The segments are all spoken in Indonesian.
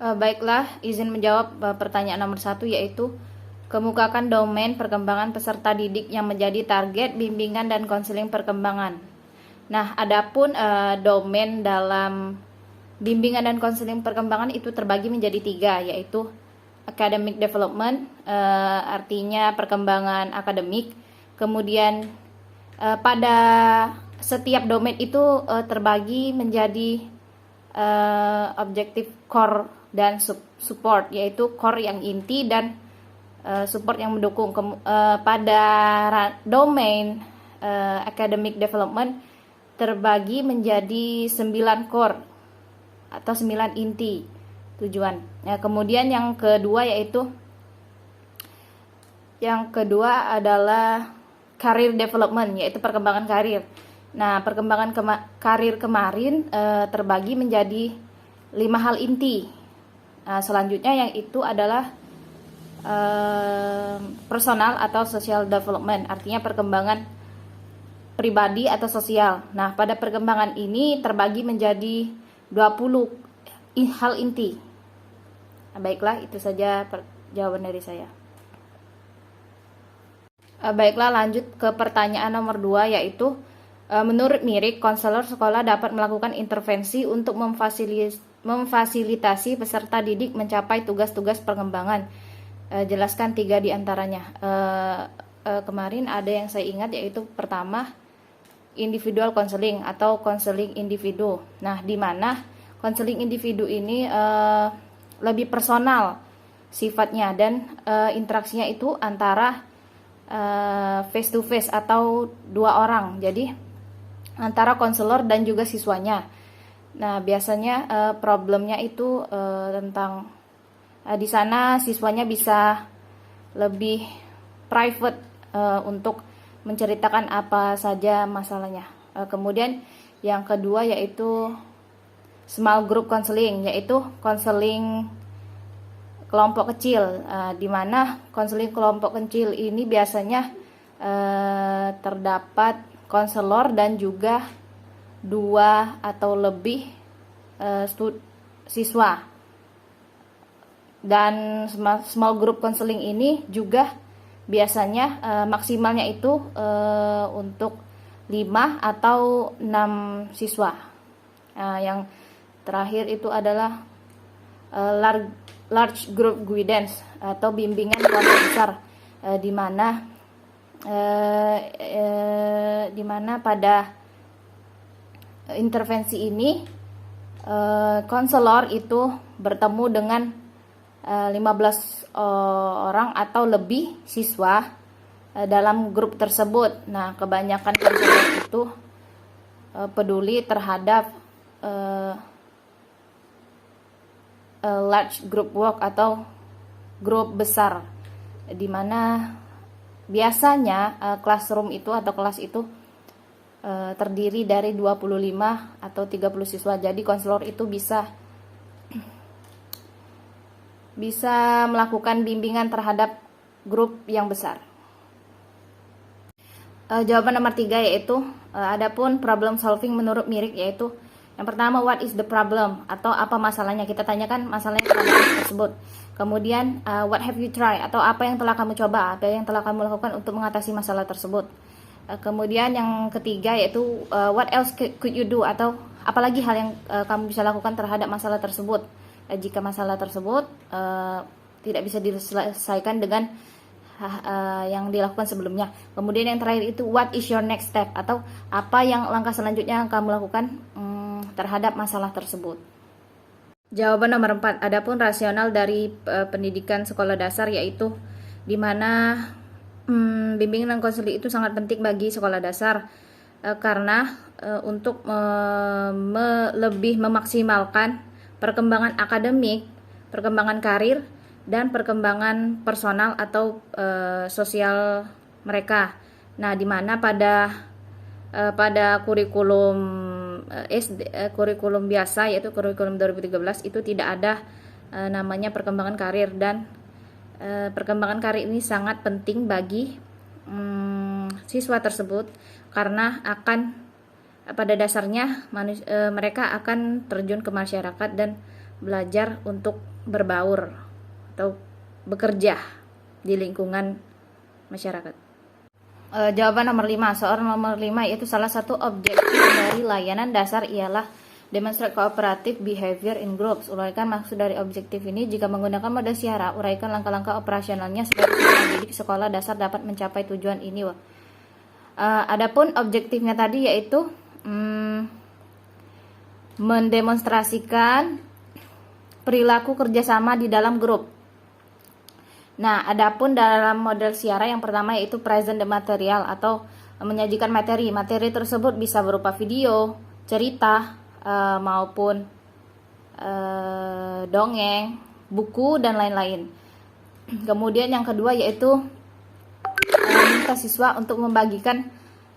Baiklah, izin menjawab pertanyaan nomor 1, yaitu kemukakan domain perkembangan peserta didik yang menjadi target bimbingan dan konseling perkembangan. Nah, adapun domain dalam bimbingan dan konseling perkembangan itu terbagi menjadi 3, yaitu academic development, artinya perkembangan akademik. Kemudian pada setiap domain itu terbagi menjadi objektif core dan support, yaitu core yang inti dan support yang mendukung. Pada domain academic development terbagi menjadi 9 core atau 9 inti tujuan. Kemudian yang kedua adalah career development, yaitu perkembangan karir. Nah, perkembangan karir kemarin terbagi menjadi 5 hal inti. Selanjutnya yang itu adalah personal atau social development, artinya perkembangan pribadi atau sosial. Nah, pada perkembangan ini terbagi menjadi 20 hal inti. Baiklah, itu saja jawaban dari saya. Baiklah, lanjut ke pertanyaan nomor 2, yaitu menurut Mirik, konselor sekolah dapat melakukan intervensi untuk memfasilitasi peserta didik mencapai tugas-tugas perkembangan. Jelaskan 3 di antaranya. Kemarin ada yang saya ingat, yaitu pertama, individual counseling atau counseling individu. Nah, di mana counseling individu ini lebih personal sifatnya dan interaksinya itu antara face to face atau 2 orang. Jadi antara konselor dan juga siswanya. Nah, biasanya problemnya itu tentang di sana siswanya bisa lebih private untuk menceritakan apa saja masalahnya. Kemudian yang kedua yaitu small group counseling, yaitu konseling kelompok kecil, di mana konseling kelompok kecil ini biasanya terdapat konselor dan juga 2 atau lebih siswa. Dan small group counseling ini juga biasanya maksimalnya itu untuk 5 atau 6 siswa. Yang terakhir itu adalah large group guidance atau bimbingan kelompok besar, di mana pada intervensi ini konselor itu bertemu dengan 15 orang atau lebih siswa dalam grup tersebut. Nah, kebanyakan konselor itu peduli terhadap large group work atau grup besar, di mana biasanya classroom itu atau kelas itu terdiri dari 25 atau 30 siswa. Jadi konselor itu bisa melakukan bimbingan terhadap grup yang besar. Jawaban nomor 3 yaitu adapun problem solving menurut Mirik, yaitu yang pertama, what is the problem atau apa masalahnya. Kita tanyakan masalahnya kepada anak tersebut. Kemudian what have you tried atau apa yang telah kamu coba, apa yang telah kamu lakukan untuk mengatasi masalah tersebut. Kemudian yang ketiga yaitu what else could you do atau apalagi hal yang kamu bisa lakukan terhadap masalah tersebut jika masalah tersebut tidak bisa diselesaikan dengan yang dilakukan sebelumnya. Kemudian yang terakhir itu what is your next step atau apa yang langkah selanjutnya yang kamu lakukan terhadap masalah tersebut. Jawaban nomor 4, adapun rasional dari pendidikan sekolah dasar, yaitu di mana bimbingan dan konseling itu sangat penting bagi sekolah dasar karena untuk lebih memaksimalkan perkembangan akademik, perkembangan karir, dan perkembangan personal atau sosial mereka. Nah, di mana pada kurikulum kurikulum biasa, yaitu kurikulum 2013 itu tidak ada namanya perkembangan karir, dan perkembangan karir ini sangat penting bagi siswa tersebut karena akan pada dasarnya mereka akan terjun ke masyarakat dan belajar untuk berbaur atau bekerja di lingkungan masyarakat. Jawaban nomor 5, soal nomor 5 yaitu salah satu objektif dari layanan dasar ialah demonstrate cooperative behavior in groups. Uraikan maksud dari objektif ini. Jika menggunakan mode Syara, uraikan langkah-langkah operasionalnya supaya peserta didik sekolah dasar dapat mencapai tujuan ini. Adapun objektifnya tadi yaitu mendemonstrasikan perilaku kerjasama di dalam grup. Nah, adapun dalam model Syara yang pertama yaitu present the material atau menyajikan materi. Materi tersebut bisa berupa video, cerita, maupun dongeng, buku, dan lain-lain. Kemudian yang kedua yaitu minta siswa untuk membagikan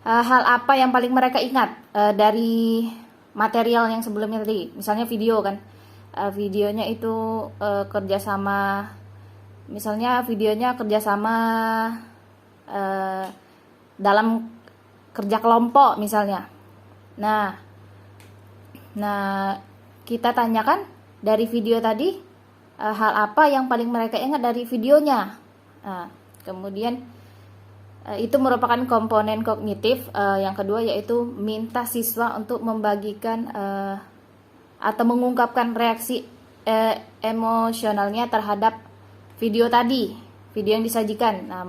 hal apa yang paling mereka ingat dari material yang sebelumnya tadi. Misalnya video kan, videonya itu kerjasama, misalnya videonya kerjasama dalam kerja kelompok misalnya. Nah, kita tanyakan dari video tadi hal apa yang paling mereka ingat dari videonya. Nah, kemudian itu merupakan komponen kognitif. Yang kedua yaitu minta siswa untuk membagikan atau mengungkapkan reaksi emosionalnya terhadap video tadi, video yang disajikan. Nah,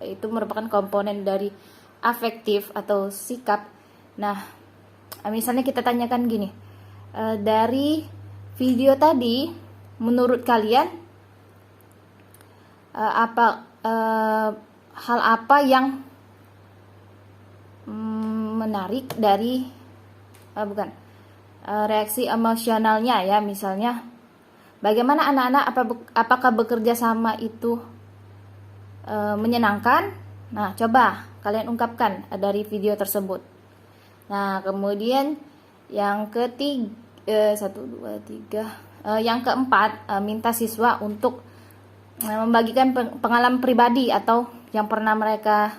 itu merupakan komponen dari afektif atau sikap. Nah, misalnya kita tanyakan gini, dari video tadi menurut kalian hal apa yang menarik dari reaksi emosionalnya ya, misalnya bagaimana anak-anak apakah bekerja sama itu menyenangkan? Nah, coba kalian ungkapkan dari video tersebut. Nah, kemudian yang yang keempat, minta siswa untuk membagikan pengalaman pribadi atau yang pernah mereka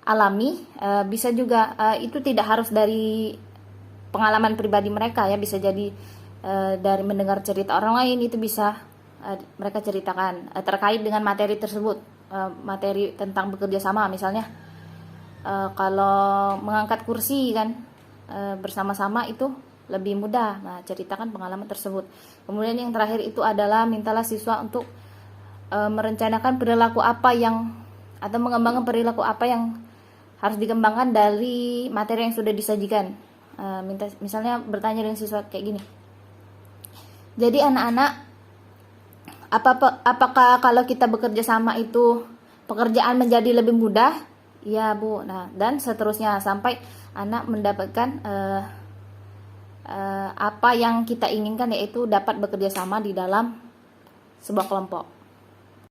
alami. Bisa juga itu tidak harus dari pengalaman pribadi mereka ya, bisa jadi dari mendengar cerita orang lain, itu bisa mereka ceritakan terkait dengan materi tersebut, materi tentang bekerja sama. Misalnya kalau mengangkat kursi kan bersama-sama itu lebih mudah. Nah, ceritakan pengalaman tersebut. Kemudian yang terakhir itu adalah mintalah siswa untuk merencanakan perilaku apa yang, atau mengembangkan perilaku apa yang harus dikembangkan dari materi yang sudah disajikan. Misalnya bertanya dengan siswa kayak gini. Jadi anak-anak, apakah kalau kita bekerja sama itu pekerjaan menjadi lebih mudah? Ya, Bu. Nah, dan seterusnya sampai anak mendapatkan apa yang kita inginkan, yaitu dapat bekerja sama di dalam sebuah kelompok.